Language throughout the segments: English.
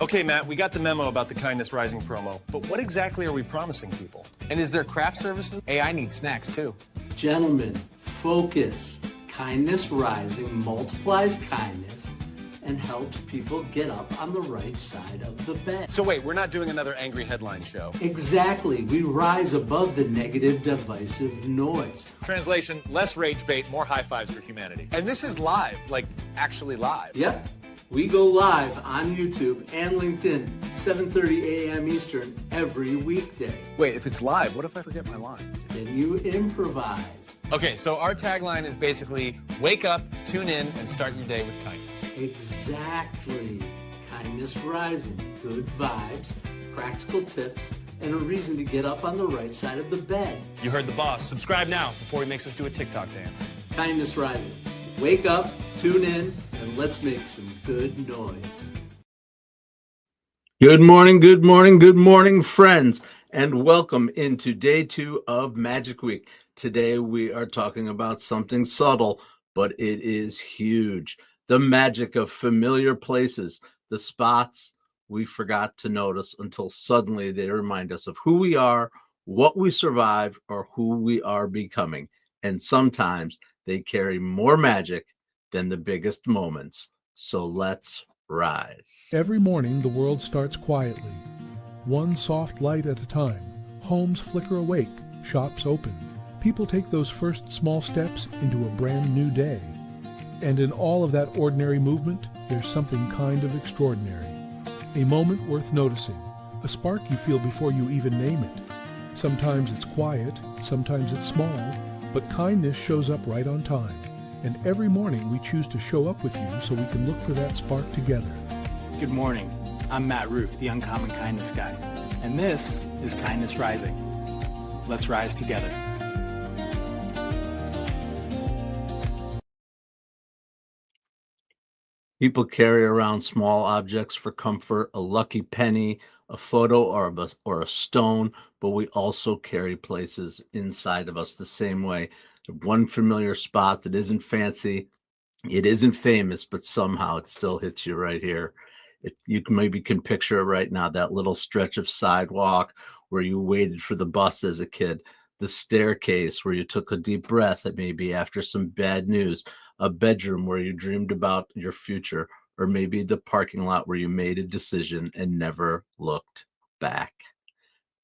Okay, Matt, we got the memo about the Kindness Rising promo, but what exactly are we promising people? And is there craft services? Hey, I need snacks too. Gentlemen, focus. Kindness Rising multiplies kindness and helps people get up on the right side of the bed. So wait, we're not doing another angry headline show. Exactly. We rise above the negative, divisive noise. Translation, less rage bait, more high fives for humanity. And this is live, like actually live. Yep. We go live on YouTube and LinkedIn, 7:30 a.m. Eastern every weekday. Wait, if it's live, what if I forget my lines? Then you improvise. Okay, so our tagline is basically wake up, tune in, and start your day with kindness. Exactly. Kindness Rising. Good vibes, practical tips, and a reason to get up on the right side of the bed. You heard the boss. Subscribe now before he makes us do a TikTok dance. Kindness Rising. Wake up, tune in, and let's make some good noise. Good morning, good morning, good morning, friends, and welcome into day 2 of Magic Week. Today we are talking about something subtle, but it is huge. The magic of familiar places, the spots we forgot to notice until suddenly they remind us of who we are, what we survived, or who we are becoming. And sometimes they carry more magic than the biggest moments. So let's rise. Every morning, the world starts quietly. One soft light at a time. Homes flicker awake, shops open. People take those first small steps into a brand new day. And in all of that ordinary movement, there's something kind of extraordinary. A moment worth noticing. A spark you feel before you even name it. Sometimes it's quiet, sometimes it's small, but kindness shows up right on time. And every morning we choose to show up with you so we can look for that spark together. Good morning. I'm Matt Rouff, the Uncommon Kindness Guy. And this is Kindness Rising. Let's rise together. People carry around small objects for comfort, a lucky penny, a photo, or a stone, but we also carry places inside of us the same way. One familiar spot that isn't fancy, it isn't famous, but somehow it still hits you right here. You maybe can picture it right now, that little stretch of sidewalk where you waited for the bus as a kid, the staircase where you took a deep breath maybe after some bad news, a bedroom where you dreamed about your future, or maybe the parking lot where you made a decision and never looked back.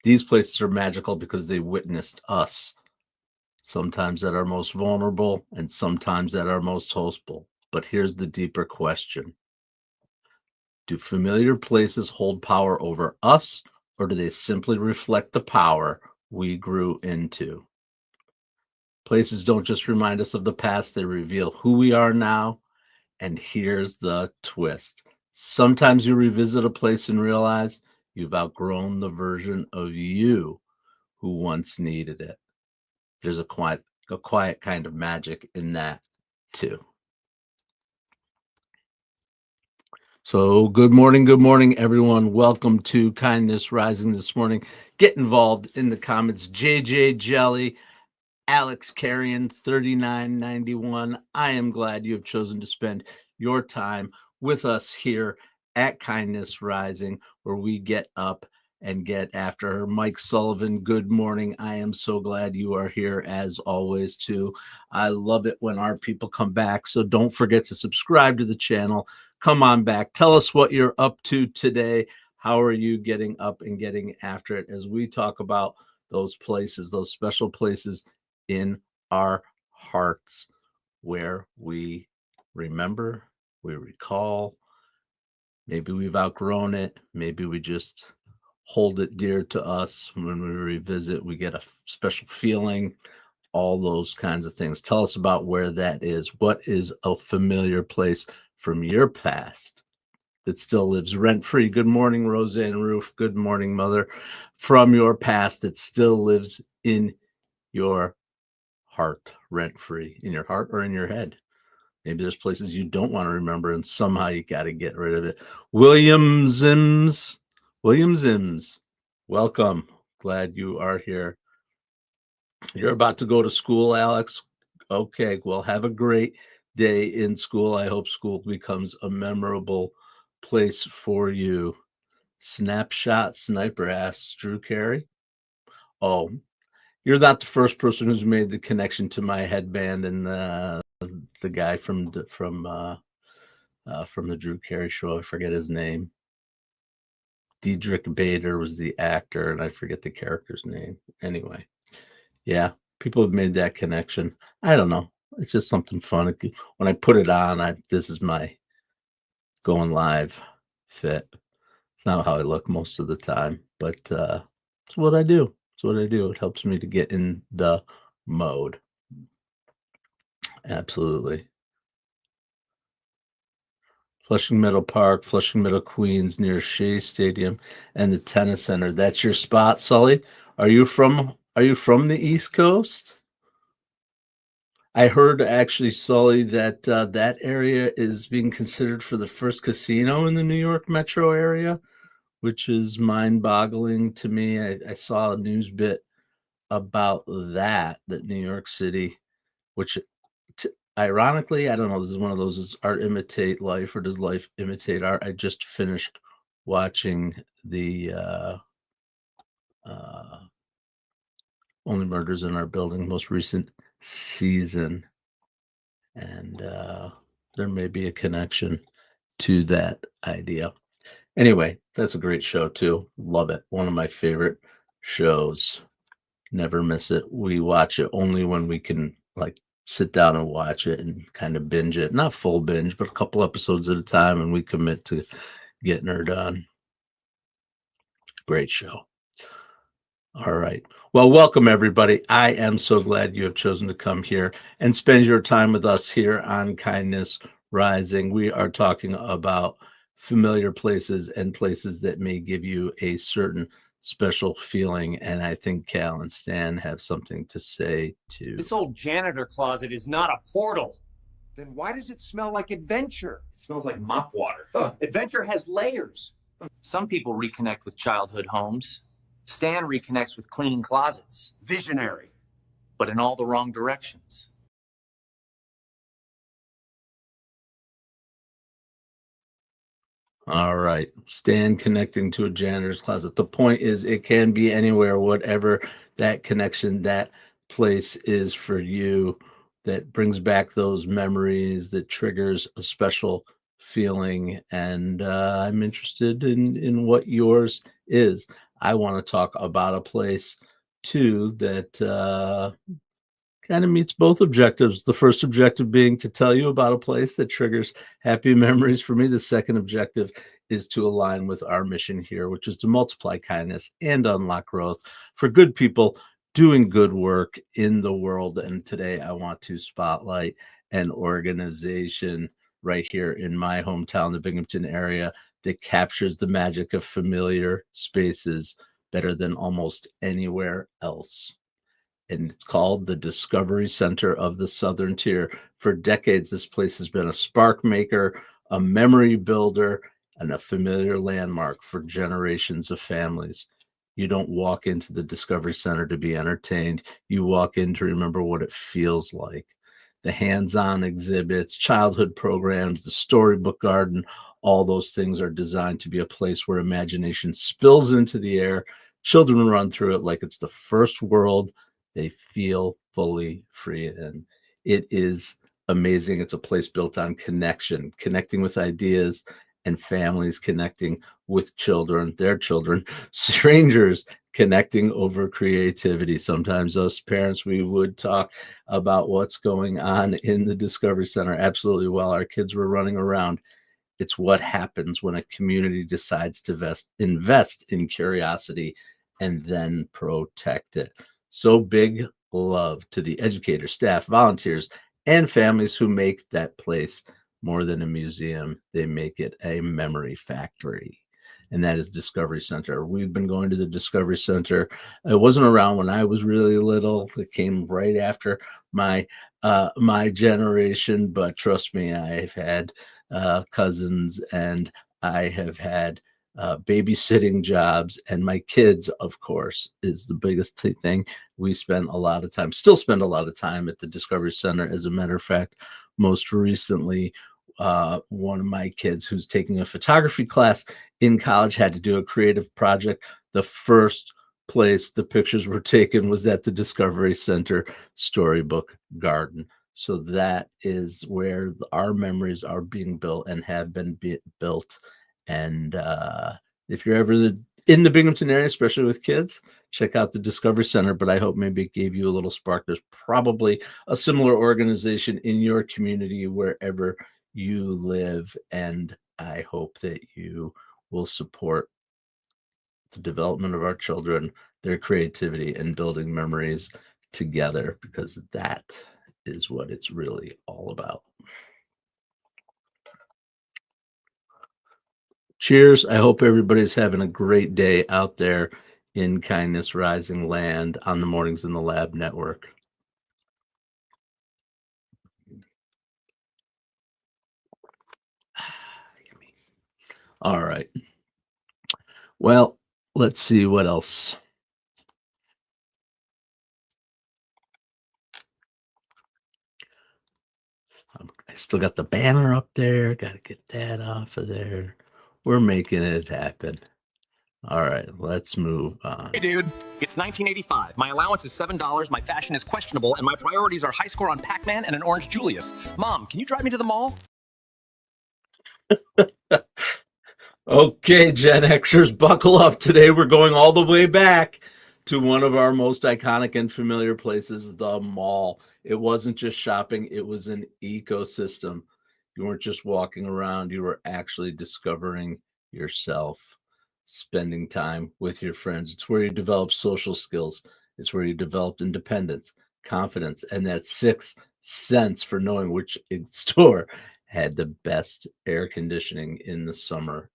These places are magical because they witnessed us, sometimes at our most vulnerable and sometimes at our most hopeful. But here's the deeper question. Do familiar places hold power over us, or do they simply reflect the power we grew into? Places don't just remind us of the past, they reveal who we are now. And here's the twist. Sometimes you revisit a place and realize you've outgrown the version of you who once needed it. There's a quiet kind of magic in that too. So good morning, everyone. Welcome to Kindness Rising this morning. Get involved in the comments. JJ Jelly, Alex Carrion, 3991. I am glad you have chosen to spend your time with us here at Kindness Rising, where we get up and get after her. Mike Sullivan, good morning. I am so glad you are here as always too. I love it when our people come back. So don't forget to subscribe to the channel. Come on back. Tell us what you're up to today. How are you getting up and getting after it as we talk about those places, those special places in our hearts where we remember, we recall, maybe we've outgrown it, maybe we just hold it dear to us. When we revisit, we get a special feeling, all those kinds of things. Tell us about where that is. What is a familiar place from your past that still lives rent-free? Good morning, Roseanne Roof. Good morning, Mother. From your past that still lives in your heart, rent-free, in your heart or in your head. Maybe there's places you don't want to remember and somehow you got to get rid of it. William Zims, welcome. Glad you are here. You're about to go to school, Alex. Okay, well, have a great day in school. I hope school becomes a memorable place for you. Snapshot Sniper asks Drew Carey. Oh, you're not the first person who's made the connection to my headband and the guy from the Drew Carey show. I forget his name. Diedrich Bader was the actor, and I forget the character's name. Anyway, yeah, people have made that connection. I don't know. It's just something fun. When I put it on, this is my going live fit. It's not how I look most of the time, but it's what I do. It's what I do. It helps me to get in the mode. Absolutely. Flushing Meadow Park, Flushing Meadow, Queens, near Shea Stadium and the tennis center. That's your spot, Sully? Are you from the East Coast? I heard actually, Sully, that that area is being considered for the first casino in the New York metro area, which is mind-boggling to me. I saw a news bit about that New York City, which ironically, I don't know, this is one of those, does art imitate life or does life imitate art? I just finished watching the Only Murders in Our Building, most recent season, and there may be a connection to that idea. Anyway, that's a great show too. Love it. One of my favorite shows. Never miss it. We watch it only when we can, like, sit down and watch it and kind of binge it. Not full binge, but a couple episodes at a time, and we commit to getting her done. Great show. All right. Well, welcome everybody. I am so glad you have chosen to come here and spend your time with us here on Kindness Rising. We are talking about familiar places and places that may give you a certain special feeling. And I think Cal and Stan have something to say too. This old janitor closet is not a portal. Then why does it smell like adventure? It smells like mop water. Adventure has layers. Some people reconnect with childhood homes. Stan reconnects with cleaning closets. Visionary. But in all the wrong directions. All right. Stan connecting to a janitor's closet. The point is, it can be anywhere, whatever that connection, that place is for you, that brings back those memories, that triggers a special feeling. And I'm interested in what yours is. I want to talk about a place too that kind of meets both objectives. The first objective being to tell you about a place that triggers happy memories for me. The second objective is to align with our mission here, which is to multiply kindness and unlock growth for good people doing good work in the world. And today I want to spotlight an organization right here in my hometown, the Binghamton area, that captures the magic of familiar spaces better than almost anywhere else. And it's called the Discovery Center of the Southern Tier. For decades, this place has been a spark maker, a memory builder, and a familiar landmark for generations of families. You don't walk into the Discovery Center to be entertained. You walk in to remember what it feels like. The hands-on exhibits, childhood programs, the storybook garden, all those things are designed to be a place where imagination spills into the air. Children run through it like it's the first world. They feel fully free, and it is amazing. It's a place built on connection, connecting with ideas, and families connecting with children, their children, strangers connecting over creativity. Sometimes us parents, we would talk about what's going on in the Discovery Center absolutely while our kids were running around. It's what happens when a community decides to invest in curiosity and then protect it. So big love to the educators, staff, volunteers, and families who make that place more than a museum. They make it a memory factory. And that is Discovery Center. We've been going to the Discovery Center. It wasn't around when I was really little. It came right after my generation. But trust me, I've had cousins, and I have had babysitting jobs, and my kids, of course, is the biggest thing. We spend a lot of time, still spend a lot of time at the Discovery Center. As a matter of fact, most recently, one of my kids who's taking a photography class in college had to do a creative project. The first place the pictures were taken was at the Discovery Center Storybook Garden. So that is where our memories are being built and have been built. And if you're ever in the Binghamton area, especially with kids, check out the Discovery Center. But I hope maybe it gave you a little spark. There's probably a similar organization in your community wherever you live. And I hope that you will support the development of our children, their creativity, and building memories together, because that is what it's really all about. Cheers. I hope everybody's having a great day out there in Kindness Rising Land on the Mornings in the Lab Network. All right. Well, let's see what else. I still got the banner up there. Got to get that off of there. We're making it happen. All right, let's move on. Hey, dude. It's 1985. My allowance is $7, my fashion is questionable, and my priorities are high score on Pac-Man and an Orange Julius. Mom, can you drive me to the mall? Okay, Gen Xers, buckle up. Today we're going all the way back to one of our most iconic and familiar places, the mall. It wasn't just shopping, it was an ecosystem. You weren't just walking around, you were actually discovering yourself, spending time with your friends. It's where you develop social skills, it's where you developed independence, confidence, and that sixth sense for knowing which store had the best air conditioning in the summer.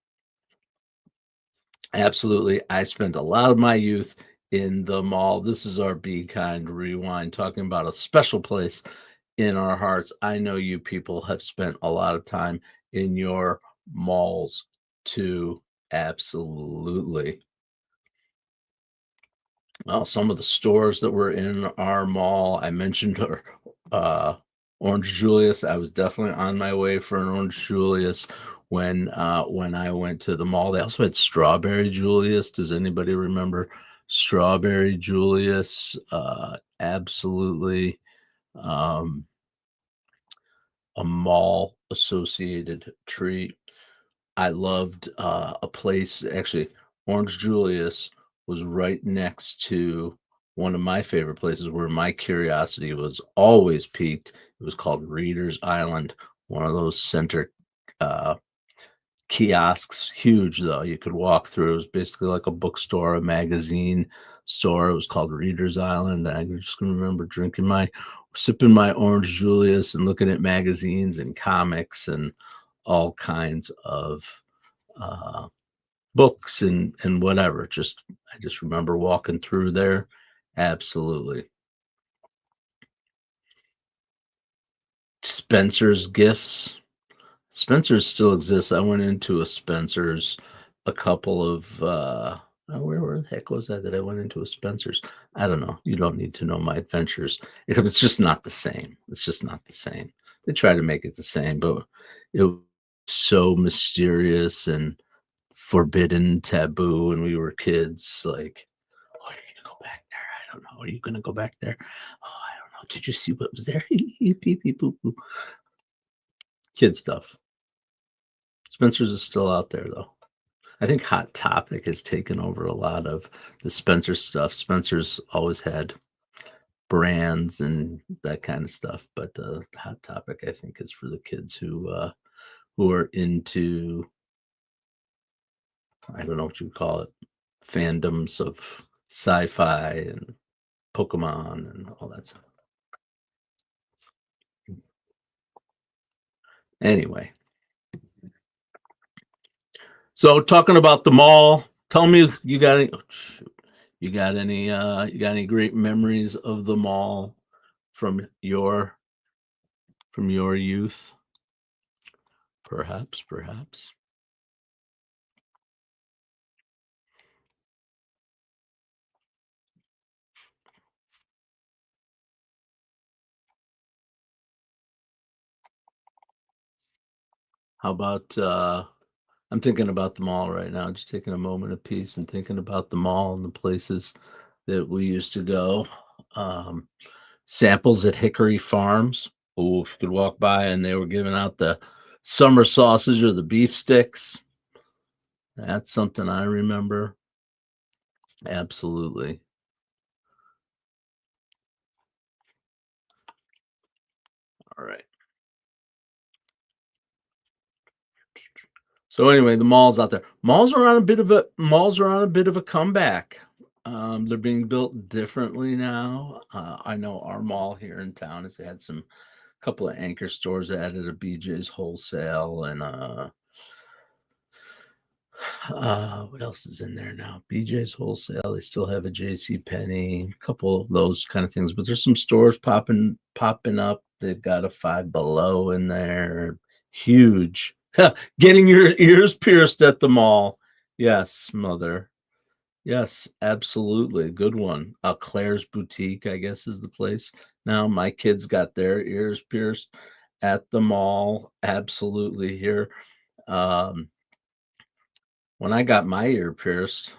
Absolutely. I spent a lot of my youth in the mall. This is our Be Kind Rewind, talking about a special place in our hearts. I know you people have spent a lot of time in your malls too. Absolutely. Well, some of the stores that were in our mall, I mentioned Orange Julius. I was definitely on my way for an Orange Julius when I went to the mall. They also had Strawberry Julius. Does anybody remember Strawberry Julius? Absolutely. Um, a mall associated treat. I loved a place, actually, Orange Julius was right next to one of my favorite places where my curiosity was always piqued. It was called Reader's Island, one of those center kiosks, huge though. You could walk through. It was basically like a bookstore, a magazine store. It was called Reader's Island. I just can remember sipping my Orange Julius and looking at magazines and comics and all kinds of books and whatever. I just remember walking through there. Absolutely. Spencer's Gifts. Spencer's still exists. I went into a Spencer's a couple of where the heck was that I went into a Spencer's? I don't know. You don't need to know my adventures. It's just not the same. It's just not the same. They try to make it the same, but it was so mysterious and forbidden, taboo, and we were kids. Like, oh, are you gonna go back there? I don't know. Are you gonna go back there? Oh, I don't know. Did you see what was there? Pee pee poo poo. Kid stuff. Spencer's is still out there though. I think Hot Topic has taken over a lot of the Spencer stuff. Spencer's always had brands and that kind of stuff, but Hot Topic I think is for the kids who are into, I don't know what you call it, fandoms of sci-fi and Pokemon and all that stuff. Anyway, so talking about the mall, tell me if you got any. Oh, shoot. You got any great memories of the mall from your youth? Perhaps. How about I'm thinking about the mall right now, just taking a moment of peace and thinking about the mall and the places that we used to go. Um, Samples at Hickory Farms. Oh, if you could walk by and they were giving out the summer sausage or the beef sticks. That's something I remember. Absolutely. All right. So anyway, the malls out there. Malls are on a bit of a comeback. They're being built differently now. I know our mall here in town has had some couple of anchor stores added, a BJ's Wholesale and what else is in there now? BJ's Wholesale. They still have a JC Penney, a couple of those kind of things. But there's some stores popping up. They've got a Five Below in there. Huge. Getting your ears pierced at the mall. Yes, mother. Yes, absolutely. Good one. Claire's Boutique, I guess, is the place. Now my kids got their ears pierced at the mall. Absolutely here. Um, when I got my ear pierced,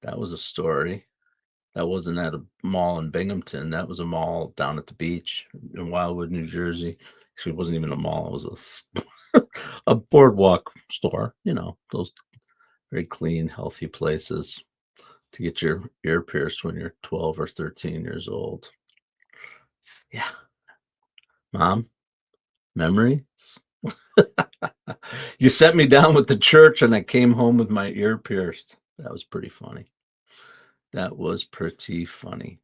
that was a story. That wasn't at a mall in Binghamton. That was a mall down at the beach in Wildwood, New Jersey. Actually, it wasn't even a mall. It was a boardwalk store. You know, those very clean, healthy places to get your ear pierced when you're 12 or 13 years old. Yeah. Mom, memories? You sent me down with the church and I came home with my ear pierced. That was pretty funny. That was pretty funny.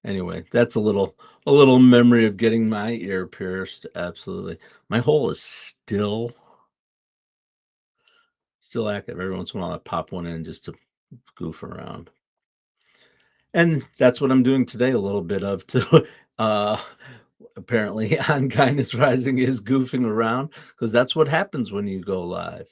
Anyway, that's a little memory of getting my ear pierced. Absolutely. My hole is still active. Every once in a while I pop one in just to goof around. And that's what I'm doing today, a little bit of too. Apparently on Kindness Rising is goofing around because that's what happens when you go live.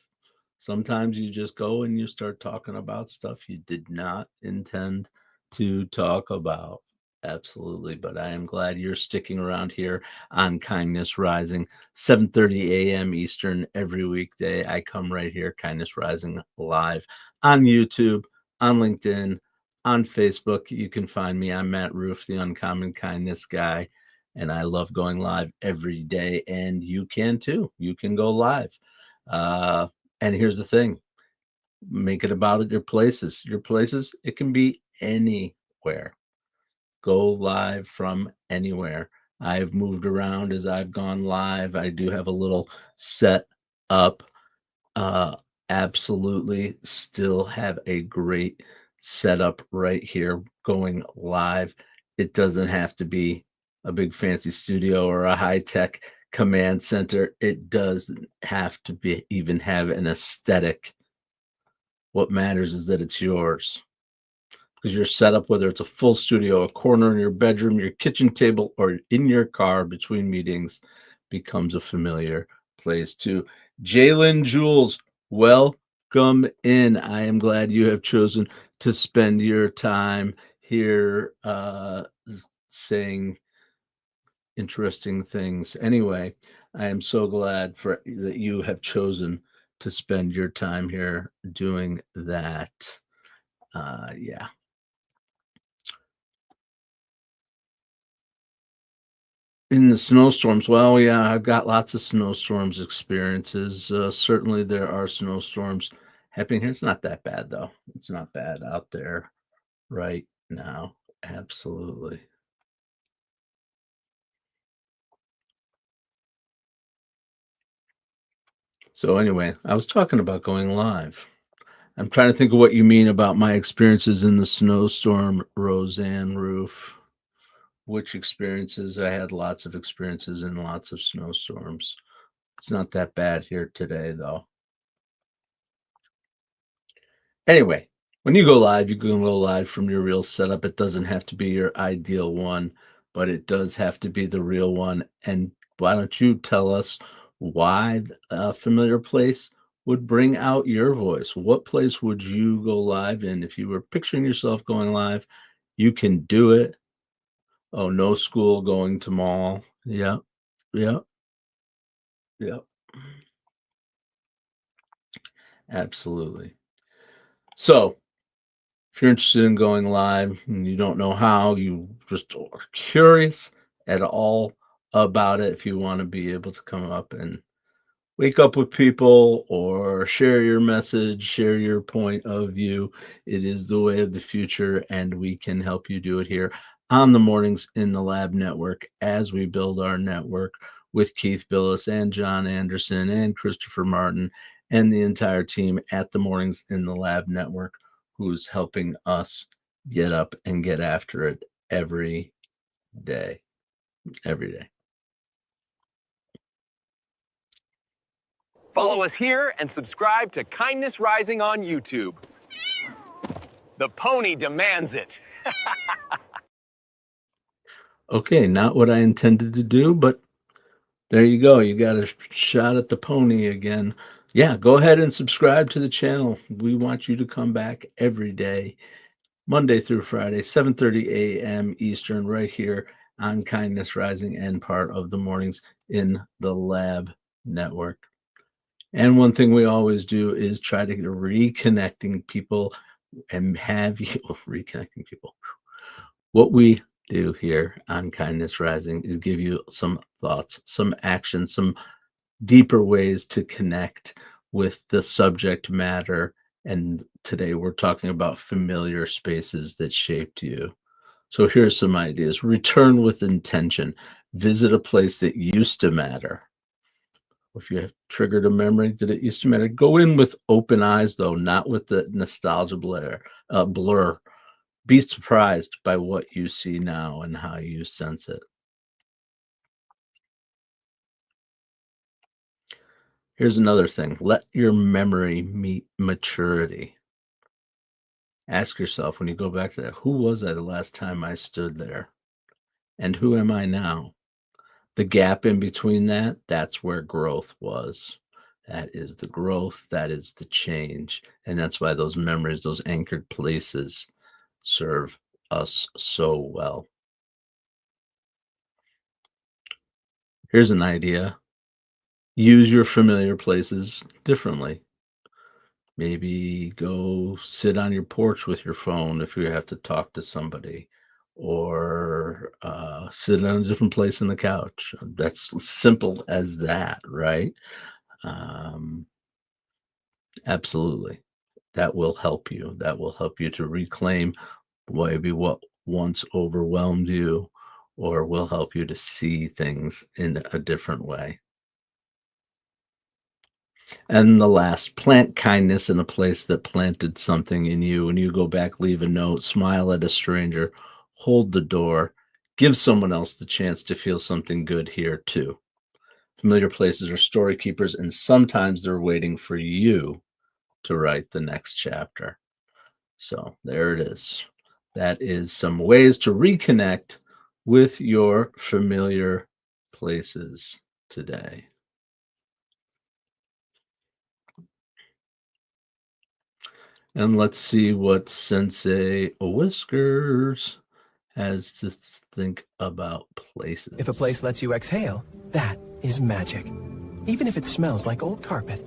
Sometimes you just go and you start talking about stuff you did not intend to talk about. Absolutely. But I am glad you're sticking around here on Kindness Rising, 7:30 a.m. Eastern every weekday. I come right here, Kindness Rising live on YouTube, on LinkedIn, on Facebook. You can find me. I'm Matt Rouff, the Uncommon Kindness Guy, and I love going live every day. And you can too. You can go live. And here's the thing, make it about your places. Your places, it can be anywhere. Go live from anywhere. I've moved around as I've gone live. I do have a little set up. Absolutely still have a great setup right here going live. It doesn't have to be a big fancy studio or a high-tech command center. It doesn't have to be even have an aesthetic. What matters is that it's yours. Because your setup, whether it's a full studio, a corner in your bedroom, your kitchen table, or in your car between meetings, becomes a familiar place too. Jalen Jules, welcome in. I am glad you have chosen to spend your time here saying interesting things. Anyway, I am so glad that you have chosen to spend your time here doing that. Yeah. In the snowstorms, well, yeah, I've got lots of snowstorms experiences. Certainly there are snowstorms happening here. It's not that bad though. It's not bad out there right now. Absolutely. So anyway, I was talking about going live. I'm trying to think of what you mean about my experiences in the snowstorm, Roseanne Roof. Which experiences? I had lots of experiences in lots of snowstorms. It's not that bad here today, though. Anyway, when you go live, you can go live from your real setup. It doesn't have to be your ideal one, but it does have to be the real one. And why don't you tell us why a familiar place would bring out your voice? What place would you go live in? If you were picturing yourself going live, you can do it. Oh, no school, going to mall. Yeah. Yeah. Yeah. Absolutely. So, if you're interested in going live and you don't know how, you just are curious at all about it, if you want to be able to come up and wake up with people or share your message, share your point of view, it is the way of the future, and we can help you do it here on the Mornings in the Lab Network as we build our network with Keith Billis and John Anderson and Christopher Martin and the entire team at the Mornings in the Lab Network, who's helping us get up and get after it every day. Every day. Follow us here and subscribe to Kindness Rising on YouTube. The pony demands it. Okay, not what I intended to do, but there you go. You got a shot at the pony again. Yeah, go ahead and subscribe to the channel. We want you to come back every day, Monday through Friday, 7:30 a.m. Eastern, right here on Kindness Rising and part of the Mornings in the Lab Network. And one thing we always do is try to get reconnecting people and have you reconnecting people. What we do here on Kindness Rising is give you some thoughts, some actions, some deeper ways to connect with the subject matter. And today we're talking about familiar spaces that shaped you. So here's some ideas. Return with intention. Visit a place that used to matter. If you have triggered a memory, did it used to matter? Go in with open eyes, though, not with the nostalgia blur. Be surprised by what you see now and how you sense it. Here's another thing. Let your memory meet maturity. Ask yourself when you go back to that, who was I the last time I stood there? And who am I now? The gap in between that, that's where growth was. That is the growth. That is the change. And that's why those memories, those anchored places serve us so well. Here's an idea. Use your familiar places differently. Maybe go sit on your porch with your phone if you have to talk to somebody, or sit on a different place on the couch. That's simple as that, right? Absolutely. That will help you. That will help you to reclaim maybe what once overwhelmed you, or will help you to see things in a different way. And the last, plant kindness in a place that planted something in you. When you go back, leave a note, smile at a stranger, hold the door, give someone else the chance to feel something good here too. Familiar places are story keepers, and sometimes they're waiting for you to write the next chapter. So there it is. That is some ways to reconnect with your familiar places today. And let's see what Sensei Whiskers has to think about places. If a place lets you exhale, that is magic. Even if it smells like old carpet.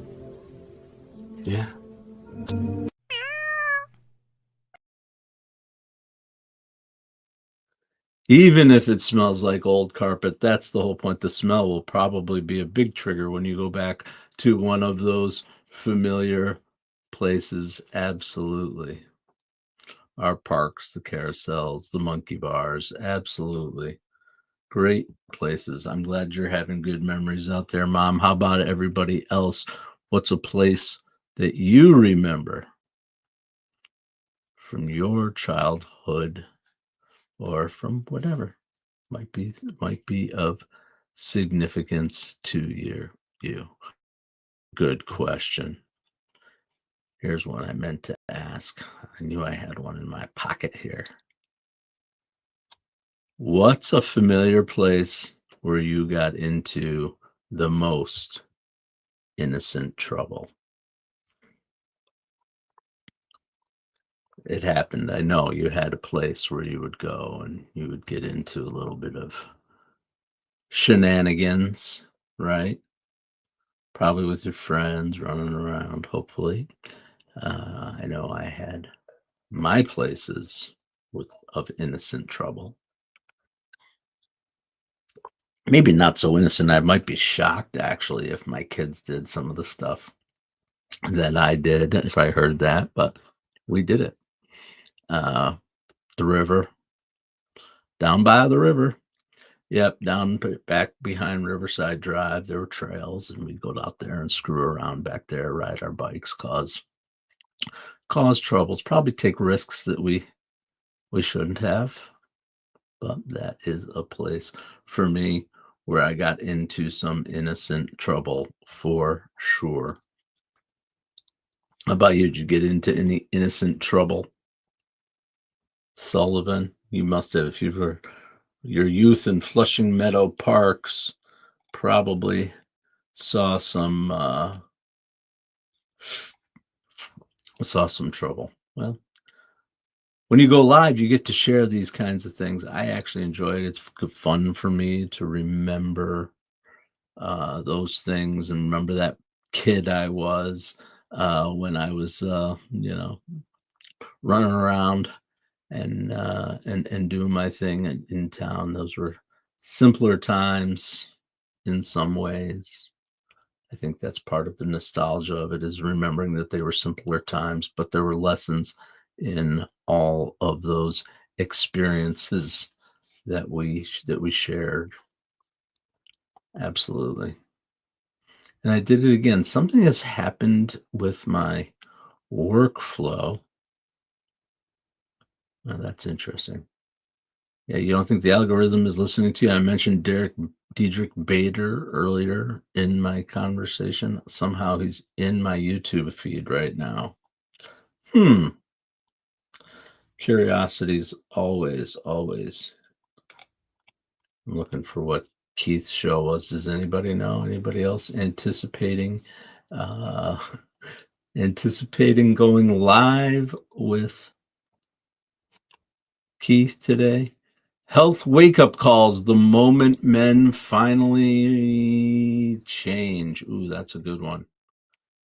Yeah. Even if it smells like old carpet, that's the whole point. The smell will probably be a big trigger when you go back to one of those familiar places. Absolutely. Our parks, the carousels, the monkey bars. Absolutely. Great places. I'm glad you're having good memories out there, Mom. How about everybody else? What's a place that you remember from your childhood or from whatever might be of significance to you? Good question. Here's one I meant to ask. I knew I had one in my pocket here. What's a familiar place where you got into the most innocent trouble? It happened. I know you had a place where you would go and you would get into a little bit of shenanigans, right? Probably with your friends running around, hopefully. I know I had my places of innocent trouble. Maybe not so innocent. I might be shocked, actually, if my kids did some of the stuff that I did, if I heard that, but we did it. The river, down by the river. Yep, down back behind Riverside Drive, there were trails, and we'd go out there and screw around back there, ride our bikes, cause troubles, probably take risks that we shouldn't have. But that is a place for me where I got into some innocent trouble for sure. How about you? Did you get into any innocent trouble? Sullivan, you must have. If you were your youth in Flushing Meadow Parks, probably saw some trouble. Well, when you go live, you get to share these kinds of things. I actually enjoy it. It's fun for me to remember those things and remember that kid I was when I was, running around and doing my thing in town. Those were simpler times in some ways. I think that's part of the nostalgia of it, is remembering that they were simpler times, but there were lessons in all of those experiences that we shared. Absolutely. And I did it again. Something has happened with my workflow. Oh, that's interesting. Yeah, you don't think the algorithm is listening to you? I mentioned Diedrich Bader earlier in my conversation. Somehow he's in my YouTube feed right now. Curiosity's always. I'm looking for what Keith's show was. Does anybody know? Anybody else anticipating going live with Keith today? Health wake-up calls, the moment men finally change. Ooh, that's a good one.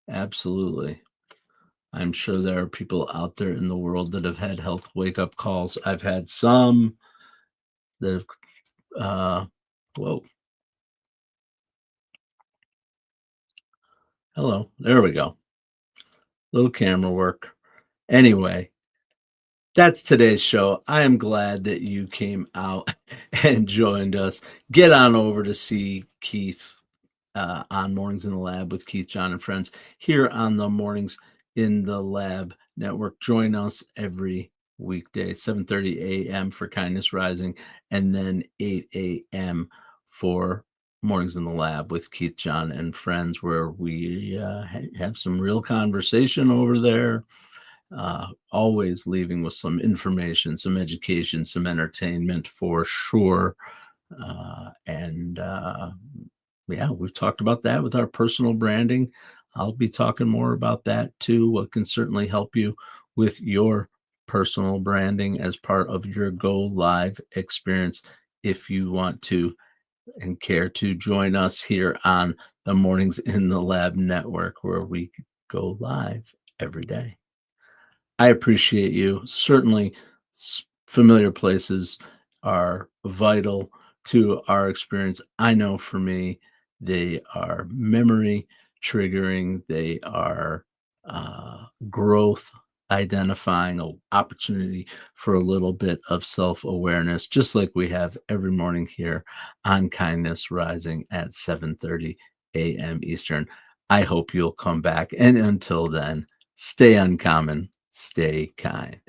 Absolutely. I'm sure there are people out there in the world that have had health wake-up calls. I've had some that have, whoa. Hello, there we go. Little camera work. Anyway, that's today's show. I am glad that you came out and joined us. Get on over to see Keith on Mornings in the Lab with Keith, John, and Friends here on the Mornings in the Lab Network. Join us every weekday, 7:30 a.m. for Kindness Rising, and then 8 a.m. for Mornings in the Lab with Keith, John, and Friends, where we have some real conversation over there. Always leaving with some information, some education, some entertainment for sure. Yeah, we've talked about that with our personal branding. I'll be talking more about that too. What can certainly help you with your personal branding as part of your Go Live experience. If you want to and care to join us here on the Mornings in the Lab Network, where we go live every day. I appreciate you. Certainly, familiar places are vital to our experience. I know for me, they are memory triggering. They are growth identifying, an opportunity for a little bit of self-awareness, just like we have every morning here on Kindness Rising at 7:30 a.m. Eastern. I hope you'll come back. And until then, stay uncommon. Stay kind.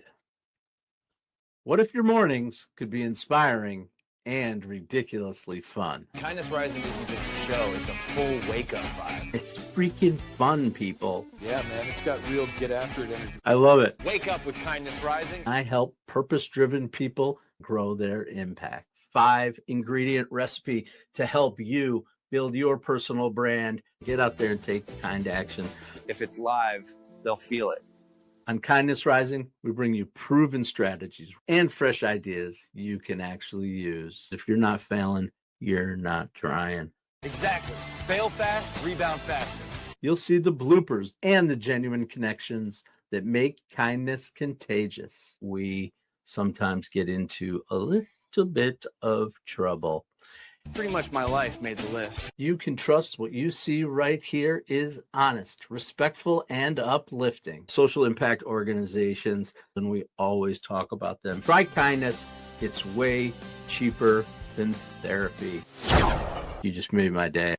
What if your mornings could be inspiring and ridiculously fun? Kindness Rising isn't just a show, it's a full wake-up vibe. It's freaking fun, people. Yeah, man, it's got real get after it energy. I love it. Wake up with Kindness Rising. I help purpose-driven people grow their impact. 5-ingredient recipe to help you build your personal brand. Get out there and take kind action. If it's live, they'll feel it. On Kindness Rising, we bring you proven strategies and fresh ideas you can actually use. If you're not failing, you're not trying. Exactly. Fail fast, rebound faster. You'll see the bloopers and the genuine connections that make kindness contagious. We sometimes get into a little bit of trouble. Pretty much my life made the list. You can trust what you see right here is honest, respectful, and uplifting. Social impact organizations, and we always talk about them. Try kindness. It's way cheaper than therapy. You just made my day.